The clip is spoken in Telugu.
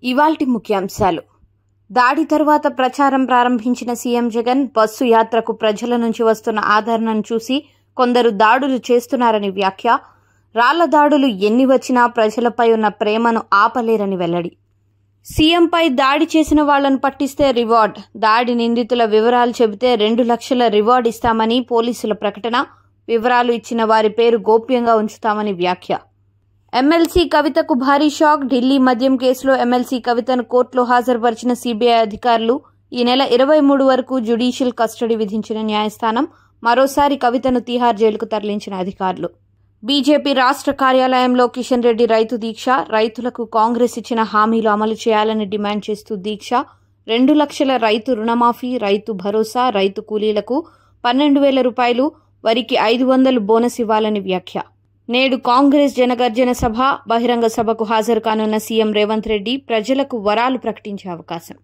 ఇవాల్టి ముఖ్యాంశాలు. దాడి తర్వాత ప్రచారం ప్రారంభించిన సీఎం జగన్ బస్సు యాత్రకు ప్రజల నుంచి వస్తున్న ఆదరణను చూసి కొందరు దాడులు చేస్తున్నారని వ్యాఖ్య. రాళ్ల దాడులు ఎన్ని వచ్చినా ప్రజలపై ఉన్న ప్రేమను ఆపలేరని వెల్లడి. సీఎంపై దాడి చేసిన వాళ్లను పట్టిస్తే రివార్డ్. దాడి నిందితుల వివరాలు చెబితే 2 లక్షల రివార్డ్ ఇస్తామని పోలీసుల ప్రకటన. వివరాలు ఇచ్చిన వారి పేరు గోప్యంగా ఉంచుతామని వ్యాఖ్య. ఎమ్మెల్సీ కవితకు భారీ షాక్. ఢిల్లీ మద్యం కేసులో ఎమ్మెల్సీ కవితను కోర్టులో హాజరుపరిచిన సీబీఐ అధికారులు. ఈ నెల 23 వరకు జ్యుడిషియల్ కస్టడీ విధించిన న్యాయస్థానం. మరోసారి కవితను తిహార్ జైలుకు తరలించిన అధికారులు. బీజేపీ రాష్ట్ర కార్యాలయంలో కిషన్ రెడ్డి రైతు దీక్ష. రైతులకు కాంగ్రెస్ ఇచ్చిన హామీలు అమలు చేయాలని డిమాండ్ చేస్తూ దీక్ష. 2 లక్షల రైతు రుణమాఫీ, రైతు భరోసా, రైతు కూలీలకు 12,000 రూపాయలు, వరికి 500 బోనస్ ఇవ్వాలని వ్యాఖ్య. నేడు కాంగ్రెస్ జనగర్జన సభ. బహిరంగ సభకు హాజరు కానున్న సీఎం రేవంత్ రెడ్డి ప్రజలకు వరాలు ప్రకటించే అవకాశం.